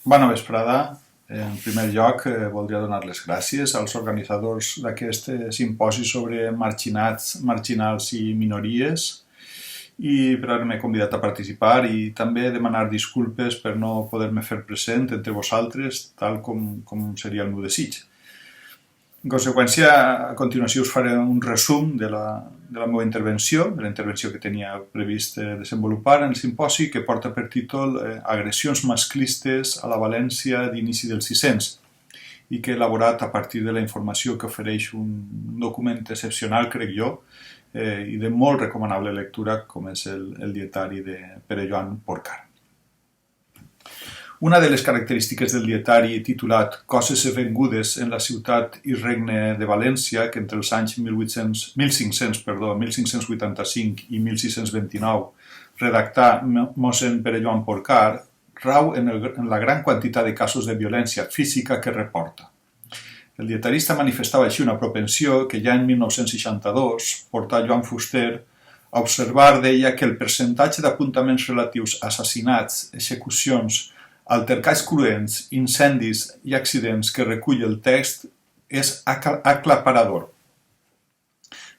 Bona vesprada. En primer lloc, voldria donar les gràcies als organitzadors d'aquest simposi sobre marginats, marginals i minories i per haver-me convidat a participar i també demanar disculpes per no poder-me fer present entre vosaltres tal com seria el meu desig. En conseqüència, a continuació us faré un resum de la meva intervenció, de la intervenció que tenia previst desenvolupar en el simposi, que porta per títol Agressions masclistes a la València d'inici dels 600 i que he elaborat a partir de la informació que ofereix un document excepcional, crec jo, i de molt recomanable lectura, com és el dietari de Pere Joan Porcar. Una de les característiques del dietari titulat Coses esvengudes en la ciutat i regne de València, que entre els anys 1585 i 1629 redactà mossèn Pere Joan Porcar, rau en la gran quantitat de casos de violència física que reporta. El dietarista manifestava així una propensió que ja en 1962 portà Joan Fuster a observar, deia, que el percentatge d'apuntaments relatius a assassinats, execucions, altercats cruents, incendis i accidents que recull el text és aclaparador.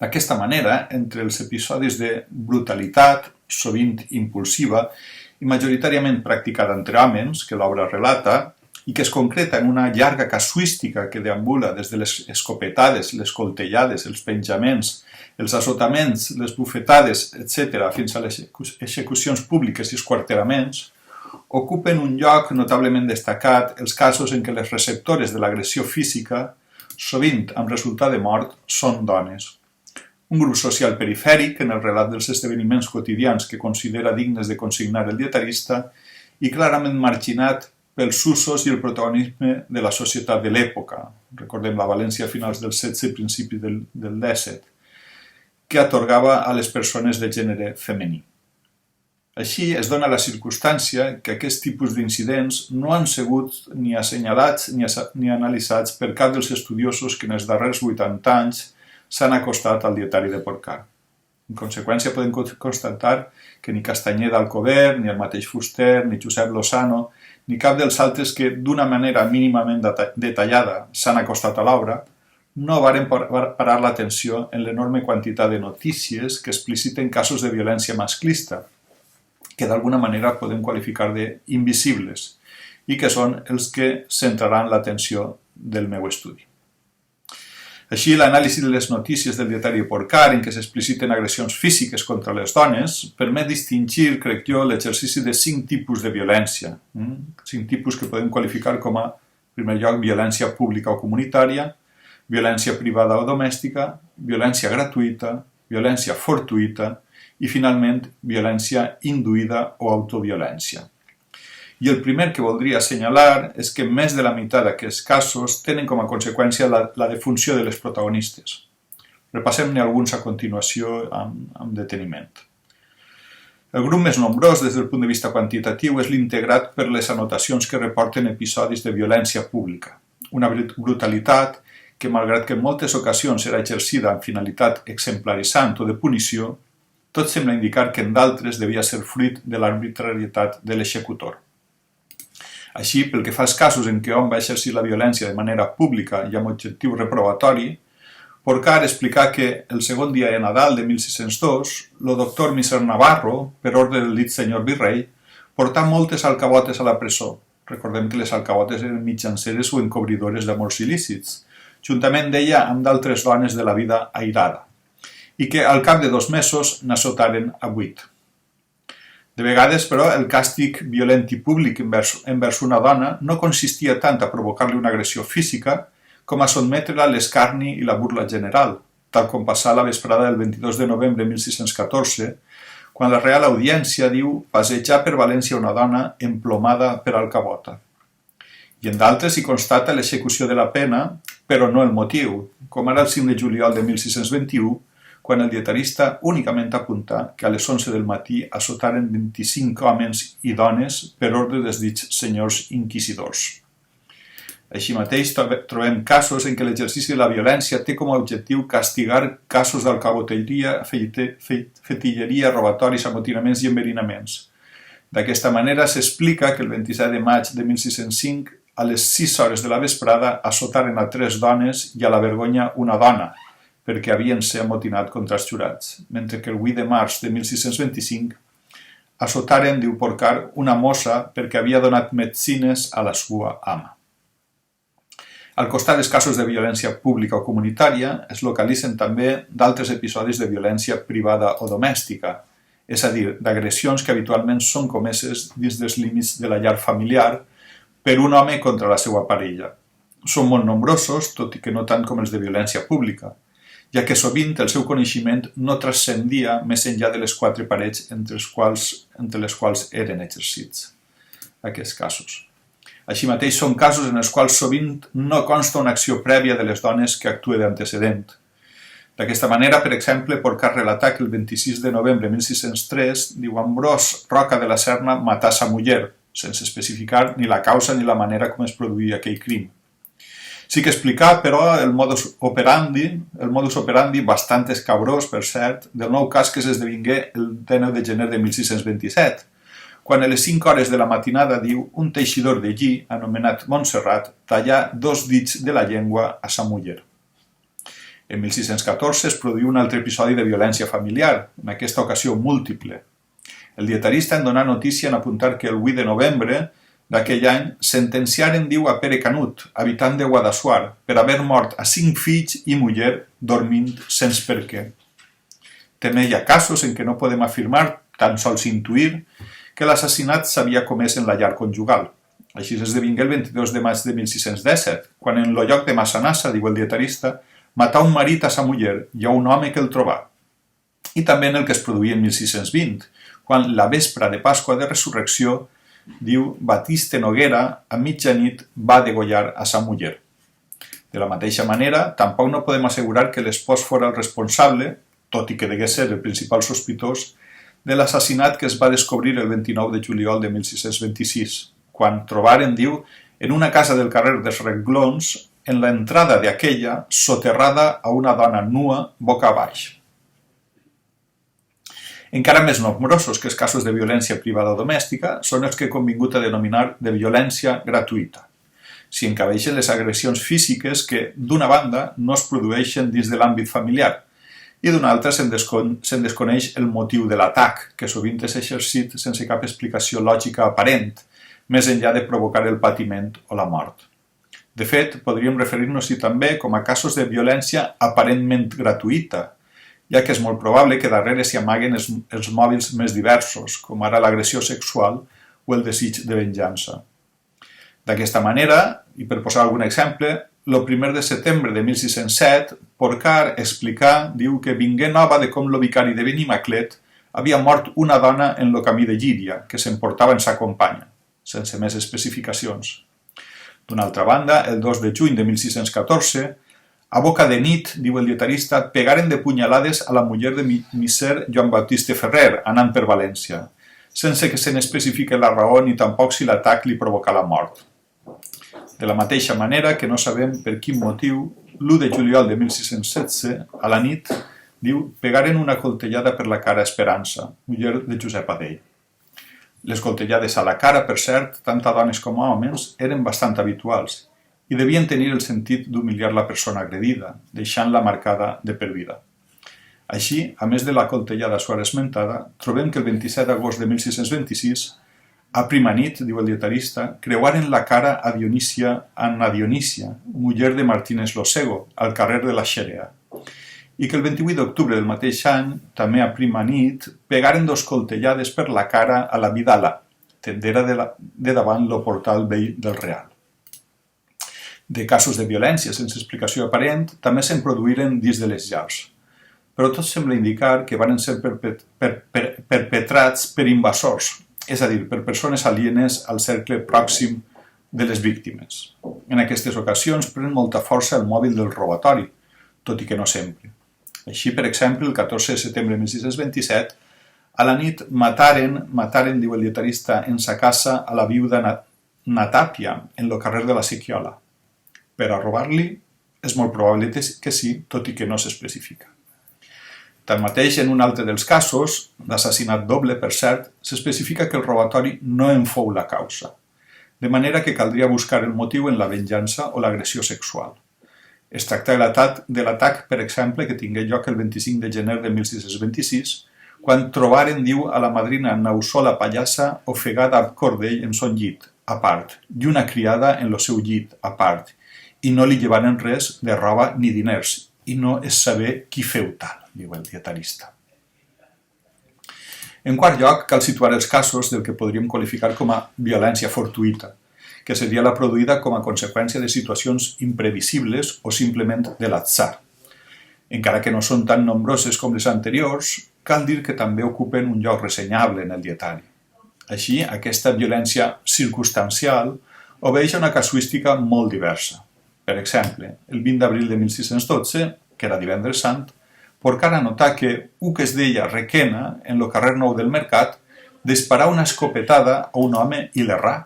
D'aquesta manera, entre els episodis de brutalitat, sovint impulsiva i majoritàriament practicada entre homes, que l'obra relata, i que es concreta en una llarga casuística que deambula des de les escopetades, les coltellades, els penjaments, els assotaments, les bufetades, etc., fins a les execucions públiques i esquarteraments, ocupen un lloc notablement destacat els casos en què les receptores de l'agressió física, sovint amb resultat de mort, són dones. Un grup social perifèric en el relat dels esdeveniments quotidians que considera dignes de consignar el dietarista i clarament marginat pels usos i el protagonisme de la societat de l'època, recordem la València a finals del XVI i principi del XVII, que atorgava a les persones de gènere femení. Així es dona la circumstància que aquest tipus d'incidents no han sigut ni assenyalats ni analitzats per cap dels estudiosos que en els darrers 80 anys s'han acostat al dietari de Porcar. En conseqüència, podem constatar que ni Castanyer d'Alcover, ni el mateix Fuster, ni Josep Lozano, ni cap dels altres que d'una manera mínimament detallada s'han acostat a l'obra, no varen parar l'atenció en l'enorme quantitat de notícies que expliciten casos de violència masclista, que d'alguna manera podem qualificar d'invisibles i que són els que centraran l'atenció del meu estudi. Així, l'anàlisi de les notícies del dietari de Porcar, en què s'expliciten agressions físiques contra les dones, permet distingir, crec jo, l'exercici de 5 tipus de violència. 5 tipus que podem qualificar com a, en primer lloc, violència pública o comunitària, violència privada o domèstica, violència gratuïta, violència fortuïta, i, finalment, violència induïda o autoviolència. I el primer que voldria assenyalar és que més de la meitat d'aquests casos tenen com a conseqüència la defunció de les protagonistes. Repassem-ne alguns a continuació amb deteniment. El grup més nombrós des del punt de vista quantitatiu és l'integrat per les anotacions que reporten episodis de violència pública, una brutalitat que, malgrat que en moltes ocasions era exercida amb finalitat exemplaritzant o de punició, tot sembla indicar que en d'altres devia ser fruit de l'arbitrarietat de l'executor. Així, pel que fa als casos en què hom va exercir la violència de manera pública i amb objectiu reprovatori, Porcar explicar que el segon dia de Nadal de 1602, el doctor Miser Navarro, per ordre del dit senyor virrei, portà moltes alcabotes a la presó. Recordem que les alcabotes eren mitjanceres o encobridores d'amors il·lícits, juntament d'ella amb d'altres dones de la vida airada, i que al cap de 2 mesos n'assotaren a 8. De vegades, però, el càstig violent i públic envers una dona no consistia tant a provocar-li una agressió física com a sotmetre-la a l'escarni i la burla general, tal com passà la vesprada del 22 de novembre de 1614, quan la Real Audiència diu passejar per València una dona emplomada per alcabota. I en d'altres s'hi constata l'execució de la pena, però no el motiu, com ara el 5 de juliol de 1621, quan el dietarista únicament apunta que a les 11 del matí assotaren 25 homes i dones per ordre dels dits senyors inquisidors. Així mateix trobem casos en què l'exercici de la violència té com a objectiu castigar casos d'alcaboteria, fetilleria, robatoris, amotinaments i enverinaments, D'aquesta manera s'explica que el 27 de maig de 1605, a les 6 hores de la vesprada, assotaren a 3 dones i a la Vergonya una dona, perquè havien ser amotinat contra els jurats, mentre que el 8 de març de 1625 assotaren, diu Porcar, una mossa perquè havia donat medicines a la seva ama. Al costat dels casos de violència pública o comunitària, es localitzen també d'altres episodis de violència privada o domèstica, és a dir, d'agressions que habitualment són comeses dins dels límits de la llar familiar per un home contra la seva parella. Són molt nombrosos, tot i que no tant com els de violència pública, ja que sovint el seu coneixement no transcendia més enllà de les 4 parets entre les quals eren exercits aquests casos. Així mateix són casos en els quals sovint no consta una acció prèvia de les dones que actue d'antecedent. D'aquesta manera, per exemple, Porcar relatar que el 26 de novembre de 1603, diu, Ambròs Roca de la Serna matà sa muller, sense especificar ni la causa ni la manera com es produïa aquell crim. Sí que explicar, però, el modus operandi bastant escabrós, per cert, del nou cas que s'esdevingué el 19 de gener de 1627, quan a les 5 hores de la matinada, diu, un teixidor de lli, anomenat Montserrat, tallà 2 dits de la llengua a sa muller. En 1614 es produí un altre episodi de violència familiar, en aquesta ocasió múltiple. El dietarista en donar notícia en apuntar que el 8 de novembre d'aquell any sentenciaren, diu, a Pere Canut, habitant de Guadassuar, per haver mort a 5 fills i muller dormint sense per què. També hi ha casos en què no podem afirmar, tan sols intuir, que l'assassinat s'havia comès en la llar conjugal. Així s'esdevingué el 22 de maig de 1617, quan en el lloc de Massanassa, diu el dietarista, matà un marit a sa muller i a un home que el trobà. I també en el que es produïa en 1620, quan la vespra de Pasqua de Resurrecció, diu, Batiste Noguera, a mitjanit, va degollar a sa muller. De la mateixa manera, tampoc no podem assegurar que l'espòs fora el responsable, tot i que degué ser el principal sospitós, de l'assassinat que es va descobrir el 29 de juliol de 1626, quan trobaren, diu, en una casa del carrer dels Renglons, en l'entrada d'aquella, soterrada a una dona nua boca baix. Encara més nombrosos que els casos de violència privada o domèstica són els que he convingut a denominar de violència gratuïta. S'hi encabeixen les agressions físiques que, d'una banda, no es produeixen dins de l'àmbit familiar i d'una altra se'n desconeix el motiu de l'atac, que sovint és exercit sense cap explicació lògica aparent, més enllà de provocar el patiment o la mort. De fet, podríem referir-nos-hi també com a casos de violència aparentment gratuïta, ja que és molt probable que darrere s'hi amaguen els mòbils més diversos, com ara l'agressió sexual o el desig de venjança. D'aquesta manera, i per posar algun exemple, el 1 de setembre de 1607, Porcar explicar, diu que vingué nova de com el vicari de Benimaclet havia mort una dona en el camí de Llíria, que s'emportava en sa companya, sense més especificacions. D'una altra banda, el 2 de juny de 1614, a boca de nit, diu el dietarista, pegaren de punyalades a la muller de misser Joan Baptiste Ferrer, anant per València, sense que se n'especifique la raó ni tampoc si l'atac li provocà la mort. De la mateixa manera que no sabem per quin motiu, l'1 de juliol de 1616, a la nit, diu, pegaren una coltellada per la cara a Esperança, muller de Josep Adell. Les coltellades a la cara, per cert, tant a dones com a homes, eren bastant habituals i devien tenir el sentit d'humiliar la persona agredida, deixant-la marcada de per vida. Així, a més de la coltellada suara esmentada, trobem que el 27 d'agost de 1626, a prima nit, diu el dietarista, creuaren la cara a Anna Dionísia, muller de Martínez Losego, al carrer de la Xerea, i que el 28 d'octubre del mateix any, també a prima nit, pegaren 2 coltellades per la cara a la Vidala, tendera de davant lo portal vell del Real. De casos de violència sense explicació aparent també se'n produïren dins de les llars, però tot sembla indicar que van ser perpetrats per invasors, és a dir, per persones alienes al cercle pròxim de les víctimes. En aquestes ocasions pren molta força el mòbil del robatori, tot i que no sempre. Així, per exemple, el 14 de setembre de 1627, a la nit mataren, diu el dietarista, en sa casa a la viuda Natàpia, en el carrer de la Sequiola. Per a robar-li és molt probable que sí, tot i que no s'especifica. Tanmateix, en un altre dels casos, d'assassinat doble, per cert, s'especifica que el robatori no en fou la causa, de manera que caldria buscar el motiu en la venjança o l'agressió sexual. Es tracta de l'atac, per exemple, que tingué lloc el 25 de gener de 1626, quan trobaren, diu, a la madrina Nausola Pallassa ofegada amb cordell en son llit, a part, i una criada en el seu llit, a part, i no li llevaren res de roba ni diners, i no es saber qui feu tal, diu el dietarista. En quart lloc, cal situar els casos del que podríem qualificar com a violència fortuïta, que seria la produïda com a conseqüència de situacions imprevisibles o simplement de l'atzar. Encara que no són tan nombroses com les anteriors, cal dir que també ocupen un lloc ressenyable en el dietari. Així, aquesta violència circumstancial obeeix a una casuística molt diversa. Per exemple, el 20 d'abril de 1612, que era divendres sant, Porcar anotà que un que es deia Requena, en el carrer Nou del Mercat, disparà una escopetada a un home i l'errà.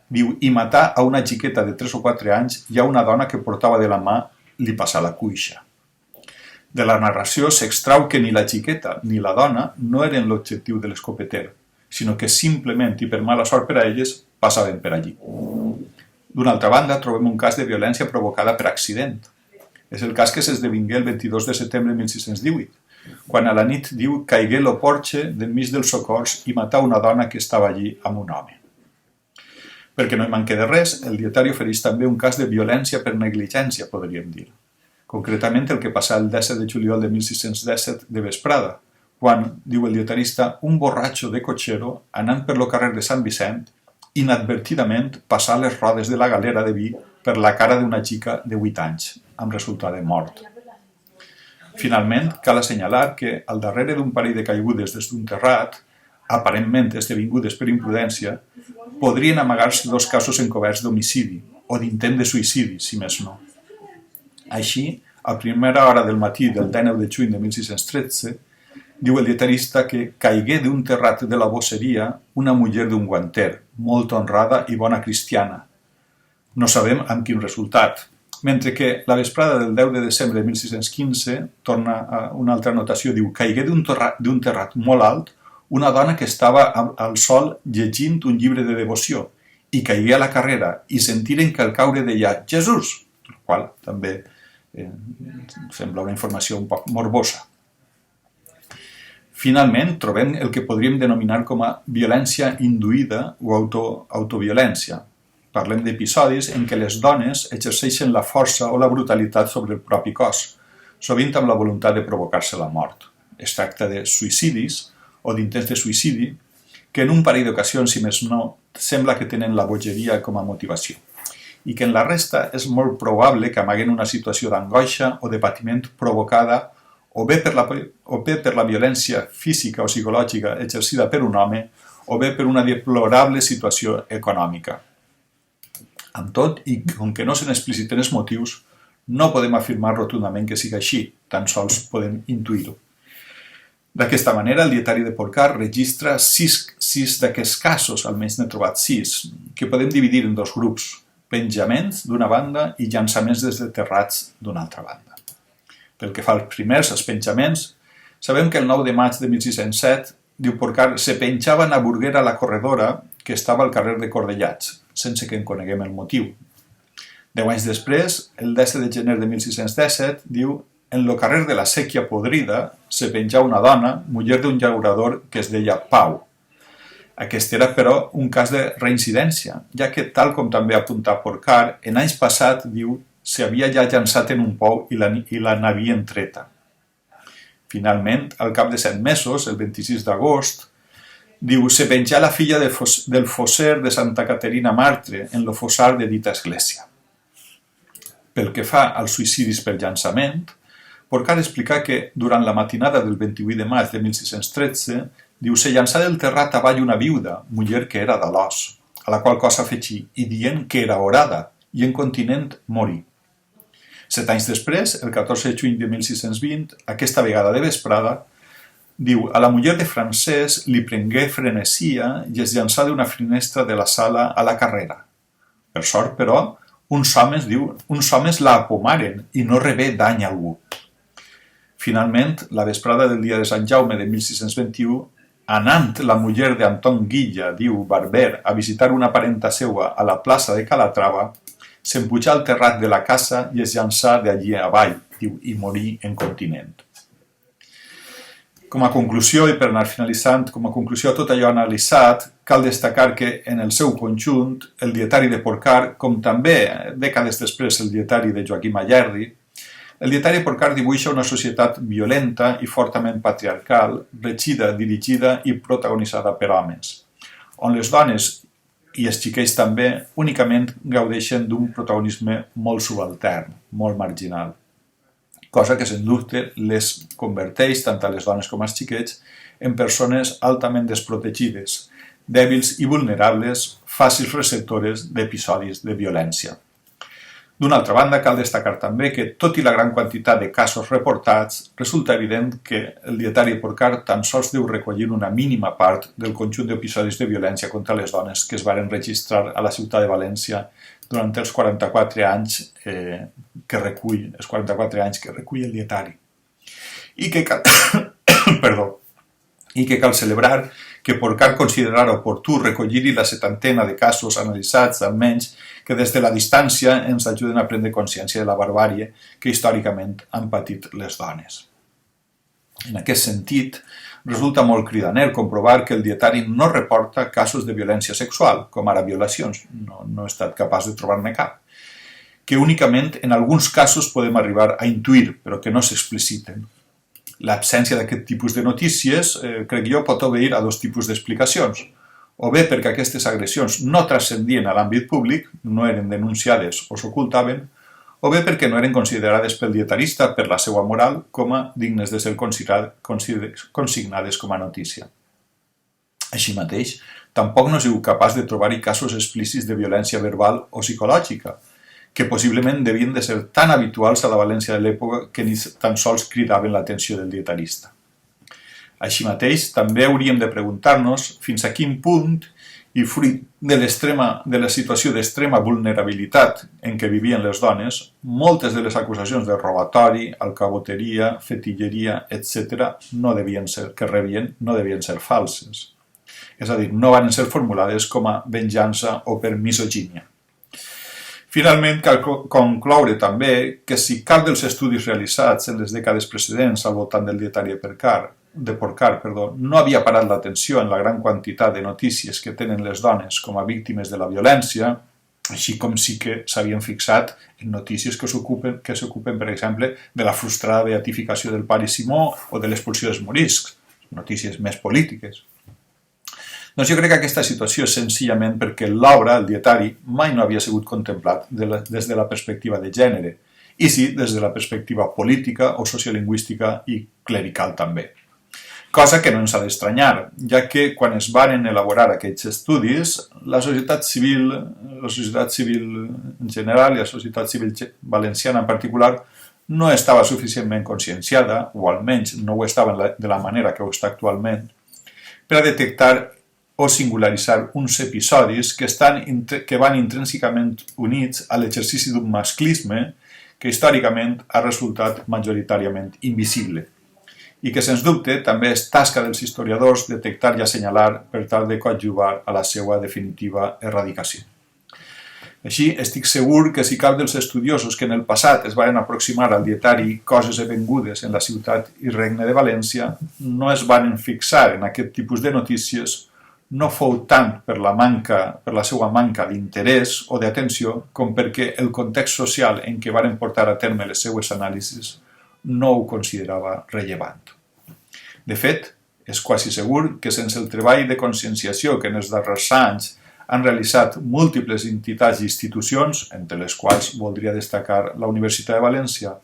Diu, i matà a una xiqueta de 3 o 4 anys i a una dona que portava de la mà li passà la cuixa. De la narració s'extrau que ni la xiqueta ni la dona no eren l'objectiu de l'escopeter, sinó que simplement i per mala sort per a elles passaven per allí. D'una altra banda, trobem un cas de violència provocada per accident. És el cas que s'esdevingué el 22 de setembre de 1618, quan a la nit, diu, caigué lo porxe d'enmig dels socors i matà una dona que estava allí amb un home. Perquè no hi manque de res, el dietari ofereix també un cas de violència per negligència, podríem dir. Concretament el que passà el 10 de juliol de 1617 de vesprada, quan, diu el dietarista, un borratxo de cotxero, anant per lo carrer de Sant Vicent, inadvertidament passà les rodes de la galera de vi per la cara d'una xica de 8 anys, amb resultat de mort. Finalment, cal assenyalar que, al darrere d'un parell de caigudes des d'un terrat, aparentment esdevingudes per imprudència, podrien amagar-se 2 casos encoberts d'homicidi o d'intent de suïcidi, si més no. Així, a primera hora del matí del 19 de juny de 1613, diu el dietarista que caigué d'un terrat de la bosseria una muller d'un guanter, molt honrada i bona cristiana. No sabem amb quin resultat, mentre que la vesprada del 10 de desembre de 1615, torna a una altra anotació, diu, caigué d'un terrat molt alt una dona que estava al sol llegint un llibre de devoció i caigué a la carrera i sentiren que al caure deia Jesús, el qual també sembla una informació un poc morbosa. Finalment, trobem el que podríem denominar com a violència induïda o autoviolència. Parlem d'episodis en què les dones exerceixen la força o la brutalitat sobre el propi cos, sovint amb la voluntat de provocar-se la mort. Es tracta de suïcidis o d'intents de suïcidi que en un parell d'ocasions, si més no, sembla que tenen la bogeria com a motivació i que en la resta és molt probable que amaguen una situació d'angoixa o de patiment provocada o bé per la violència física o psicològica exercida per un home o bé per una deplorable situació econòmica. Amb tot, i com que no se n'expliciten els motius, no podem afirmar rotundament que sigui així, tan sols podem intuir-ho. D'aquesta manera, el dietari de Porcar registra 6 d'aquests casos, almenys n'he trobat 6, que podem dividir en 2 grups, penjaments d'una banda i llançaments des de terrats d'una altra banda. Pel que fa als primers, els penjaments, sabem que el 9 de maig de 1607, diu Porcar, se penjava a Burguera la corredora que estava al carrer de Cordellats, sense que en coneguem el motiu. 10 anys després, el 10 de gener de 1617, diu, en el carrer de la Sèquia Podrida se penjà una dona, muller d'un llaurador que es deia Pau. Aquest era, però, un cas de reincidència, ja que, tal com també apunta Porcar, en anys passats, diu, s'havia ja llançat en un pou i la n'havien treta. Finalment, al cap de 7 mesos, el 26 d'agost, diu, se penjà la filla del fosser de Santa Caterina Martre en el fossar de dita església. Pel que fa als suïcidis per llançament, Porcar explica que, durant la matinada del 28 de maig de 1613, diu, se llançà del terrat avall una viuda, muller que era de l'os, a la qual cosa afegí, i dient que era orada, i en continent morí. 7 anys després, el 14 de juny de 1620, aquesta vegada de vesprada, diu, a la muller de Francès li prengué frenesia i es llançà d'una finestra de la sala a la carrera. Per sort, però, uns homes la apomaren i no rebé dany algú. Finalment, la vesprada del dia de Sant Jaume de 1621, anant la muller d'Anton Guilla, diu Barber, a visitar una parenta seua a la plaça de Calatrava, s'empujà al terrat de la casa i es llançà d'allí avall, diu, i morí en continent. Com a conclusió, i per anar finalitzant, com a conclusió a tot allò analitzat, cal destacar que, en el seu conjunt, el dietari de Porcar, com també, dècades després, el dietari de Joaquim Ayerdi, el dietari de Porcar dibuixa una societat violenta i fortament patriarcal, regida, dirigida i protagonitzada per homes, on les dones, i els xiquets també, únicament gaudeixen d'un protagonisme molt subaltern, molt marginal, cosa que, sens dubte, les converteix, tant a les dones com als xiquets, en persones altament desprotegides, dèbils i vulnerables, fàcils receptores d'episodis de violència. D'una altra banda, cal destacar també que, tot i la gran quantitat de casos reportats, resulta evident que el dietari de Porcar tan sols deu recollir una mínima part del conjunt d'episodis de violència contra les dones que es varen registrar a la ciutat de València durant els 44 anys que recull el dietari. I que cal, i que cal celebrar que Porcar considerarà oportú recollir-hi la 70ena de casos analitzats, almenys, que des de la distància ens ajuden a prendre consciència de la barbàrie que històricament han patit les dones. En aquest sentit, resulta molt cridaner comprovar que el dietari no reporta casos de violència sexual, com ara violacions, no he estat capaç de trobar-ne cap, que únicament en alguns casos podem arribar a intuir, però que no s'expliciten. L'absència d'aquest tipus de notícies, crec jo, pot obeir a dos tipus d'explicacions. O bé perquè aquestes agressions no transcendien a l'àmbit públic, no eren denunciades o s'ocultaven, o bé perquè no eren considerades pel dietarista, per la seva moral, com a dignes de ser consignades com a notícia. Així mateix, tampoc no sigut capaç de trobar-hi casos explícits de violència verbal o psicològica, que possiblement devien de ser tan habituals a la València de l'època que ni tan sols cridaven l'atenció del dietarista. Així mateix, també hauríem de preguntar-nos fins a quin punt, i fruit de la situació d'extrema vulnerabilitat en què vivien les dones, moltes de les acusacions de robatori, alcaboteria, fetilleria, etc. no devien ser falses. És a dir, no van ser formulades com a venjança o per misogínia. Finalment, cal concloure també que si cap dels estudis realitzats en les dècades precedents al voltant del dietari de Porcar no havia parat l'atenció en la gran quantitat de notícies que tenen les dones com a víctimes de la violència, així com sí que s'havien fixat en notícies que s'ocupen, per exemple, de la frustrada beatificació del pare Simó o de l'expulsió dels moriscs, notícies més polítiques. Doncs jo crec que aquesta situació és senzillament perquè l'obra, el dietari, mai no havia sigut contemplat des de la perspectiva de gènere, i sí des de la perspectiva política o sociolingüística i clerical també. Cosa que no ens ha d'estranyar, ja que quan es varen elaborar aquests estudis, la societat civil en general i la societat civil valenciana en particular no estava suficientment conscienciada, o almenys no ho estava de la manera que ho està actualment, per a detectar o singularitzar uns episodis que van intrínsecament units a l'exercici d'un masclisme que històricament ha resultat majoritàriament invisible i que, sens dubte, també és tasca dels historiadors detectar i assenyalar per tal de coadjuvar a la seva definitiva erradicació. Així, estic segur que si cap dels estudiosos que en el passat es van aproximar al dietari coses avingudes en la ciutat i regne de València no es van fixar en aquest tipus de notícies, no fou tant per la seva manca d'interès o d'atenció com perquè el context social en què varen portar a terme les seues anàlisis no ho considerava rellevant. De fet, és quasi segur que sense el treball de conscienciació que en els darrers anys han realitzat múltiples entitats i institucions, entre les quals voldria destacar la Universitat de València,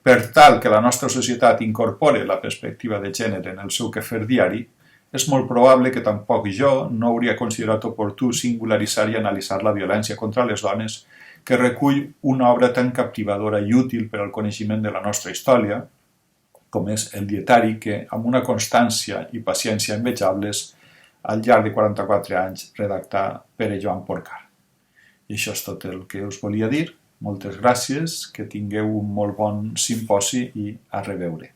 per tal que la nostra societat incorpore la perspectiva de gènere en el seu quefer diari, és molt probable que tampoc jo no hauria considerat oportú singularitzar i analitzar la violència contra les dones que recull una obra tan captivadora i útil per al coneixement de la nostra història, com és el dietari que, amb una constància i paciència envejables, al llarg de 44 anys redactà Pere Joan Porcar. I això és tot el que us volia dir. Moltes gràcies, que tingueu un molt bon simposi i a reveure.